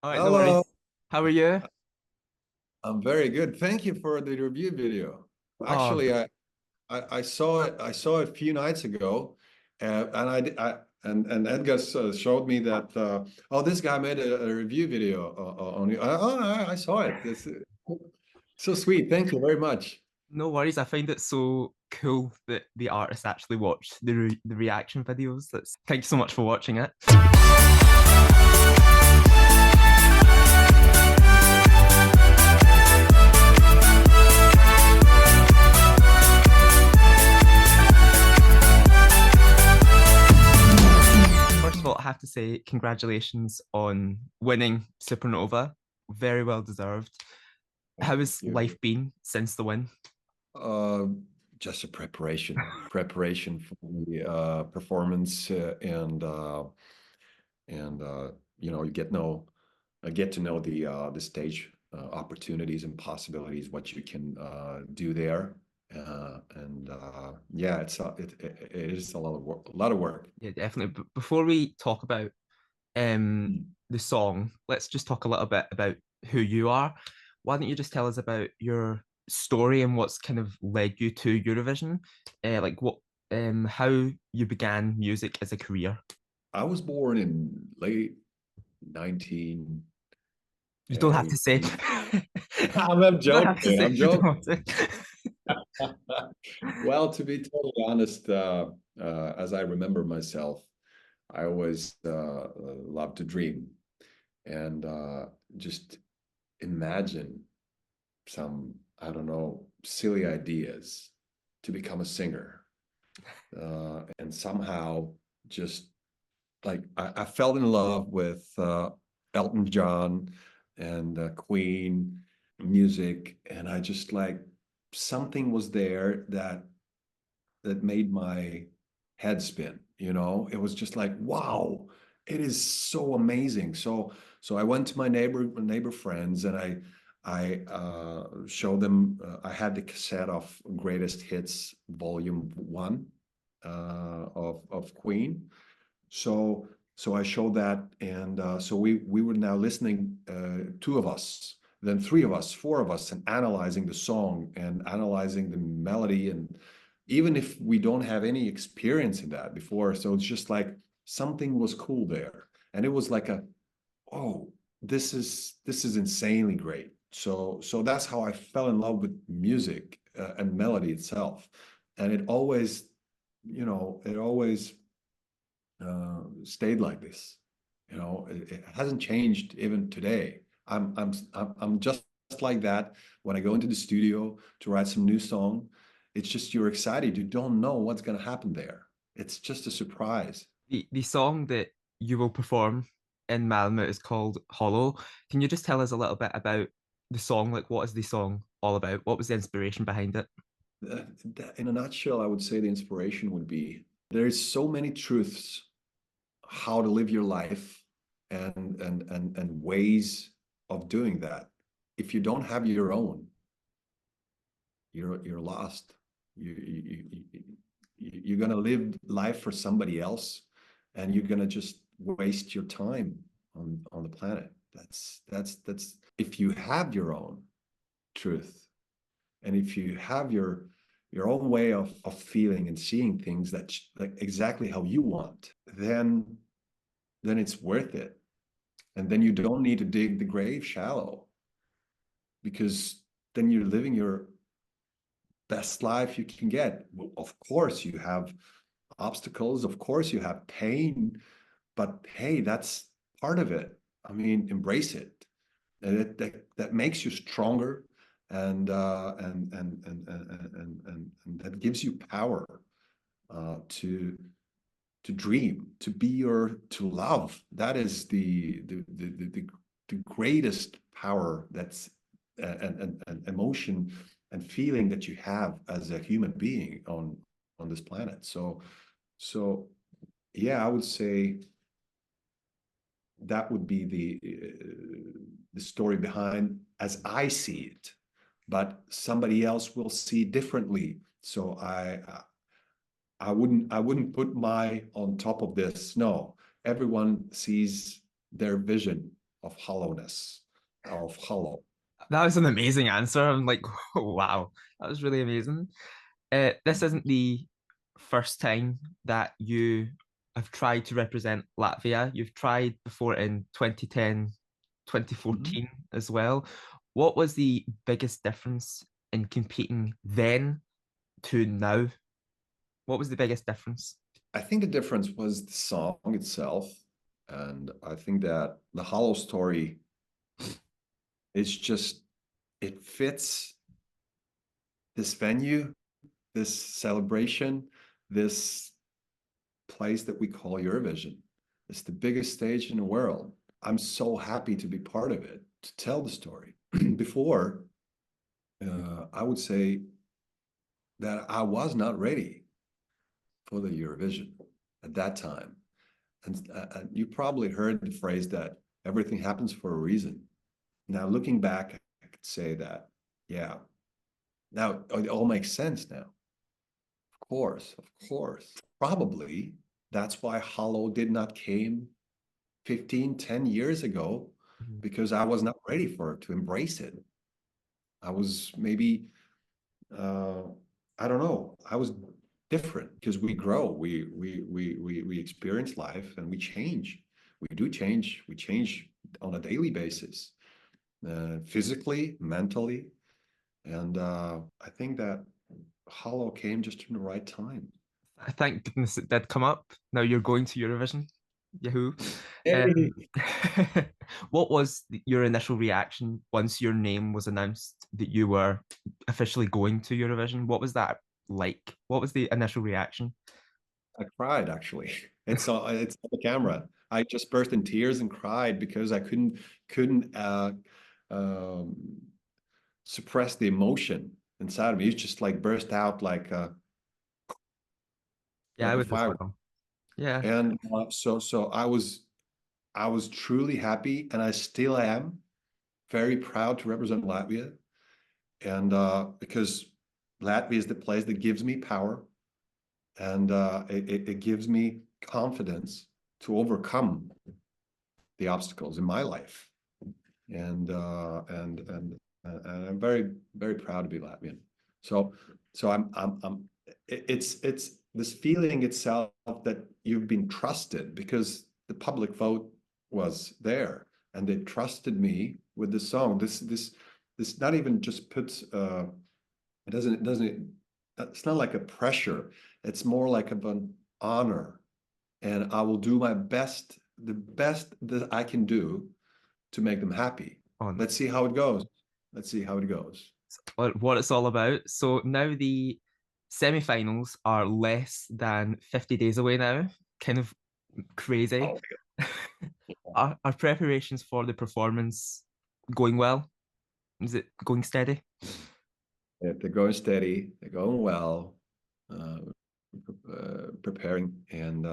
All right, no Hello, worries. How are you? I'm very good. Thank you for the review video. Oh, Actually, I saw it. I saw it a few nights ago, and and Edgar showed me that oh, this guy made a review video on you. I saw it. This so sweet. Thank you very much. no worries. I find it so cool that the artists actually watch the reaction videos. That's Thank you so much for watching it. First of all, I have to say congratulations on winning Supernova. Very well deserved. How Thank has you. life been since the win? Uh, just a preparation for the performance and you know, you get to know the stage opportunities and possibilities, what you can do there. And yeah, it is a lot of work, a lot of work. Yeah, definitely. But before we talk about the song, let's just talk a little bit about who you are. Why don't you just tell us about your story and what's kind of led you to Eurovision? Like what how you began music as a career. I was born in late 1980. You don't have to say. I'm You don't have to joking. say I'm if you don't joking. want to. Well, to be totally honest, as I remember myself, I always loved to dream and just imagine some, I don't know, silly ideas to become a singer. And somehow just like I fell in love with Elton John and Queen music, and I just like something was there that made my head spin. You know, it was just like, wow, it is so amazing. So I went to my neighbor friends, and I showed them. I had the cassette of Greatest Hits Volume One of Queen. So I showed that, and so we were now listening, two of us, then three of us, four of us, and analyzing the song and analyzing the melody, and even if we don't have any experience in that before, so it's just like something was cool there, and it was like a, oh, this is insanely great. So that's how I fell in love with music and melody itself, and it always, you know, it always stayed like this. You know, it hasn't changed even today. I'm just like that when I go into the studio to write some new song. It's just you're excited. You don't know what's going to happen there. It's just a surprise. The song that you will perform in Malmö is called Hollow. Can you just tell us a little bit about the song? Like, what is the song all about? What was the inspiration behind it? In a nutshell, I would say the inspiration would be there's so many truths how to live your life and ways of doing that. If you don't have your own, you're lost. You're gonna live life for somebody else, and you're gonna just waste your time on the planet. That's if you have your own truth, and if you have your own way of feeling and seeing things that like exactly how you want, then it's worth it. And then you don't need to dig the grave shallow, because then you're living your best life you can get. Of course, you have obstacles, of course, you have pain, but hey, that's part of it. I mean, embrace it. And that makes you stronger, and and that gives you power to dream, to be your to love. That is the greatest power that's and emotion and feeling that you have as a human being on this planet. So yeah, I would say that would be the story behind as I see it, but somebody else will see differently. So I wouldn't put my on top of this. No, everyone sees their vision, of hollowness, of hollow. That was an amazing answer. I'm like, wow, that was really amazing. This isn't the first time that you have tried to represent Latvia. You've tried before in 2010, twenty Mhm. fourteen as well. What was the biggest difference in competing then to now? What was the biggest difference? I think the difference was the song itself. And I think that the hollow story is just, it fits this venue, this celebration, this place that we call Eurovision. It's the biggest stage in the world. I'm so happy to be part of it, to tell the story. Before, I would say that I was not ready for the Eurovision at that time. And you probably heard the phrase that everything happens for a reason. Now, looking back, I could say that, yeah, now it all makes sense now. Of course, of course. Probably that's why Hollow did not came 10 years ago, Mhm. because I was not ready for it, to embrace it. I was maybe, uh, I don't know, I was different because we grow, we experience life and we change. We do change. We change on a daily basis, physically, mentally. And I think that Hollow came just in the right time. Thank goodness it did come up. Now you're going to Eurovision. Yahoo. Um, Hey. what was your initial reaction once your name was announced that you were officially going to Eurovision? What was that like? What was the initial reaction? I cried actually. It's on the camera. I just burst in tears and cried because I couldn't um, suppress the emotion inside of me. It just like burst out Yeah, I like a would as fire. well. Yeah. And so I was truly happy, and I still am very proud to represent Latvia. And because Latvia is the place that gives me power, and it gives me confidence to overcome the obstacles in my life. And and I'm very proud to be Latvian. So I'm it's this feeling itself that you've been trusted, because the public vote was there and they trusted me with the song. This not even just puts it doesn't it's not like a pressure. It's more like of an honor, and I will do my best, the best that I can do to make them happy. On Let's see how it goes. Let's see how it goes. what it's all about. So now the semi-finals are less than 50 days away now. Kind of crazy. Oh, Are preparations for the performance going well? Is it going steady? if they're going steady, they're going well, uh, preparing. And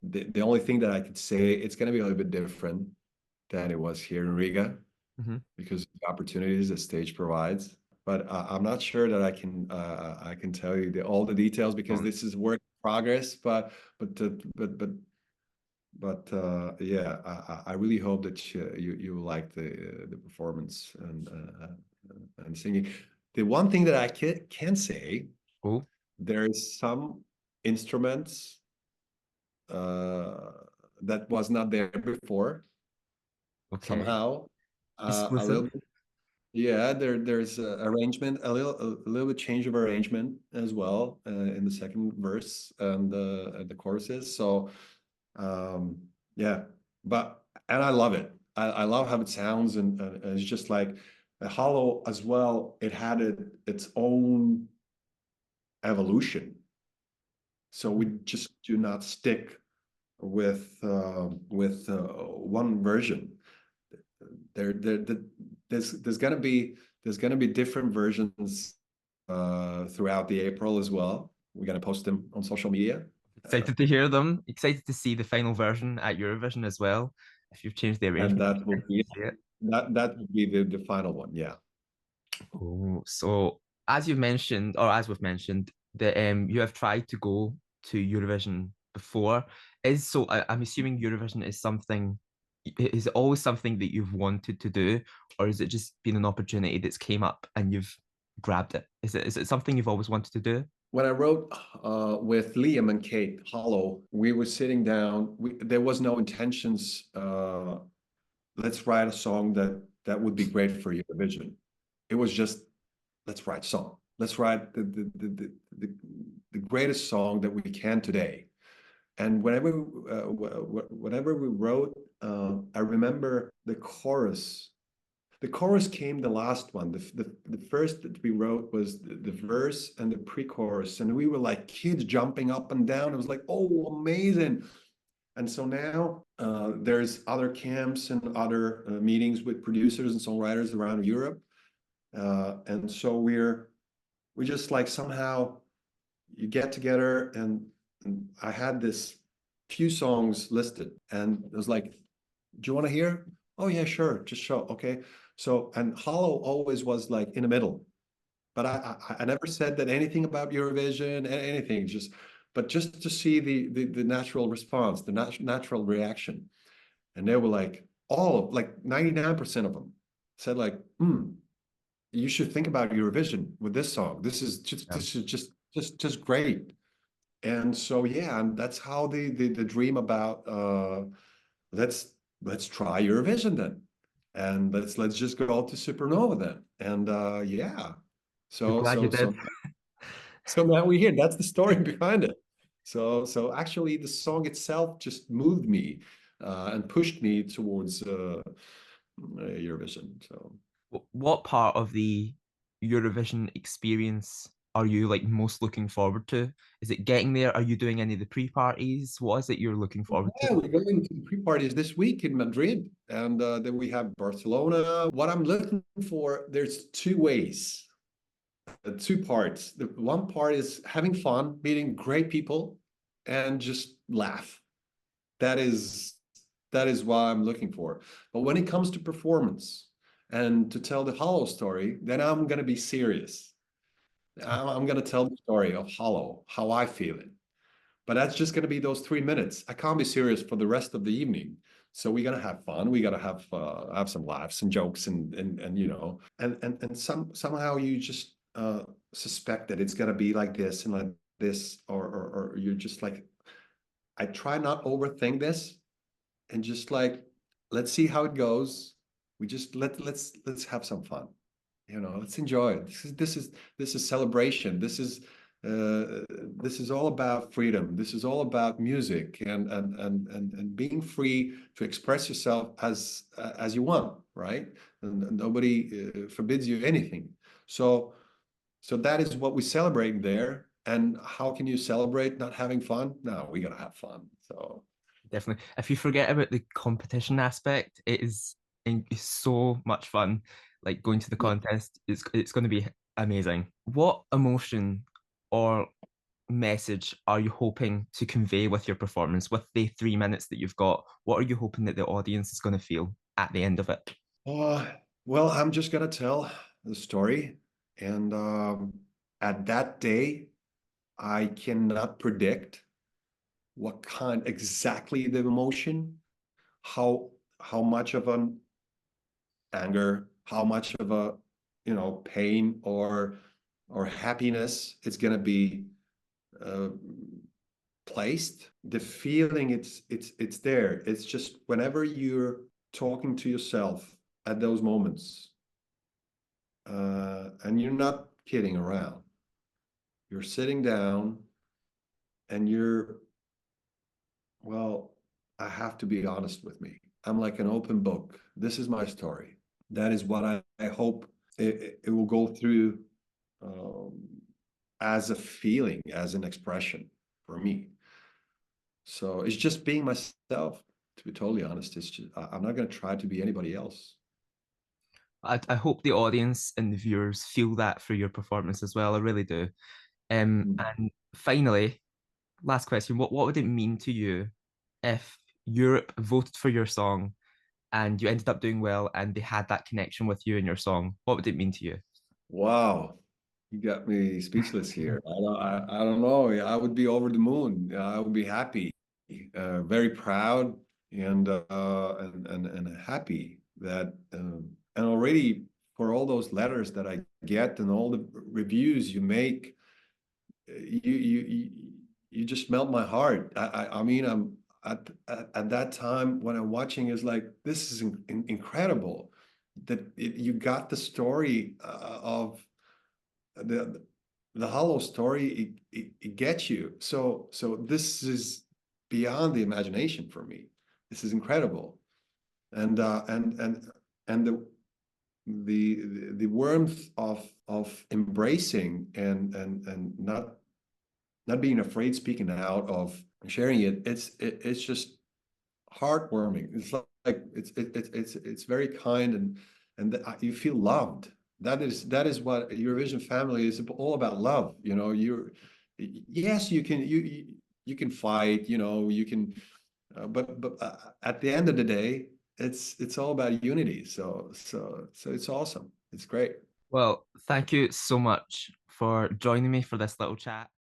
the only thing that I could say, it's going to be a little bit different than it was here in Riga, Mhm. because of the opportunities the stage provides. But I'm not sure that I can tell you all the details, because Um, this is work in progress. But yeah, I really hope that you like the performance and singing. The one thing that I can say, oh, there is some instruments uh, that was not there before okay. somehow. A Exclusive. little bit, yeah. There's arrangement, a little bit change of arrangement as well in the second verse and the choruses. So yeah, but and I love it. I love how it sounds, and it's just like the hollow as well. It had its own evolution, so we just do not stick with one version. There's gonna be different versions throughout the April as well. We're gonna post them on social media. Excited to hear them. Excited to see the final version at Eurovision as well. If you've changed the And arrangement, that will excited be to see it. that will be the final one. Yeah. Oh, so as you've mentioned, or as we've mentioned, that you have tried to go to Eurovision before. I'm assuming Eurovision is something is it always something that you've wanted to do, or is it just been an opportunity that's came up and you've grabbed it? Is it something you've always wanted to do? When I wrote with Liam and Kate Hollow, we were sitting down. There was no intentions. Let's write a song that would be great for Eurovision. It was just, let's write a song. Let's write the greatest song that we can today. And whenever we wrote, I remember the chorus. The chorus came the last one. The first that we wrote was the verse and the pre-chorus, and we were like kids jumping up and down. It was like, oh, amazing. And so now there's other camps and other meetings with producers and songwriters around Europe. And so we just like somehow you get together, and I had this few songs listed, and it was like, do you want to hear? Oh yeah, sure, just show. Okay. So, and Hollow always was like in the middle, but I never said that anything about Eurovision, anything, but just to see the natural response, the natural reaction. And they were like, like 99% of them said like, you should think about Eurovision with this song. This is just great. And so yeah, and that's how the dream about let's try Eurovision then, and let's just go to Supernova then, and yeah, I'm so glad you so did. so so now we're here. That's the story behind it. So actually, the song itself just moved me and pushed me towards Eurovision. So What part of the Eurovision experience are you like most looking forward to? Is it getting there? Are you doing any of the pre-parties? What is it you're looking forward yeah, to? we're going to the pre-parties this week in Madrid, and then we have Barcelona. What I'm looking for, there's two ways, two parts. The one part is having fun, meeting great people, and just laugh. That is what I'm looking for. But when it comes to performance and to tell the Hollow story, then I'm gonna be serious. I'm gonna tell the story of Hollow, how I feel it. But that's just gonna be those 3 minutes. I can't be serious for the rest of the evening. So we gotta have fun. We gotta have some laughs and jokes and you know and somehow you just suspect that it's gonna be like this and like this or you're just like I try not overthink this and just like let's see how it goes. We just let's have some fun. You know, let's enjoy it. This is celebration. This is all about freedom. This is all about music and being free to express yourself as you want, right? And nobody forbids you anything. So that is what we celebrate there. And how can you celebrate not having fun? No, we gotta have fun. So Definitely. If you forget about the competition aspect, it's so much fun. Like going to the contest, it's going to be amazing. What emotion or message are you hoping to convey with your performance, with the 3 minutes that you've got? What are you hoping that the audience is going to feel at the end of it? Uh, well, I'm just gonna tell the story, and at that day, I cannot predict what kind exactly the emotion, how much of an anger, how much of a pain or happiness it's gonna be uh, placed. The feeling it's there. It's just whenever you're talking to yourself at those moments and you're not kidding around. You're sitting down and well, I have to be honest with me. I'm like an open book. This is my story. That is what I hope it will go through um, as a feeling, as an expression for me. So it's just being myself, to be totally honest. It's just, I'm not going to try to be anybody else. I hope the audience and the viewers feel that through your performance as well. I really do. Mm. And finally, last question, what would it mean to you if Europe voted for your song and you ended up doing well and they had that connection with you and your song? What would it mean to you? Wow. You got me speechless here. I don't know. I would be over the moon. I would be happy, very proud. and happy that and already for all those letters that I get and all the reviews you make, you just melt my heart. I mean, I'm at that time when I'm watching is like, this is incredible that you got the story of the hollow story. It gets you. So this is beyond the imagination for me. This is incredible, and the warmth of embracing and not being afraid speaking out of sharing it. It's just heartwarming. It's like it's very kind, and you feel loved. That is what Eurovision family is all about. Love. You know, yes, you can fight. You know, you can, but at the end of the day, it's all about unity. So it's awesome. It's great. Well, thank you so much for joining me for this little chat.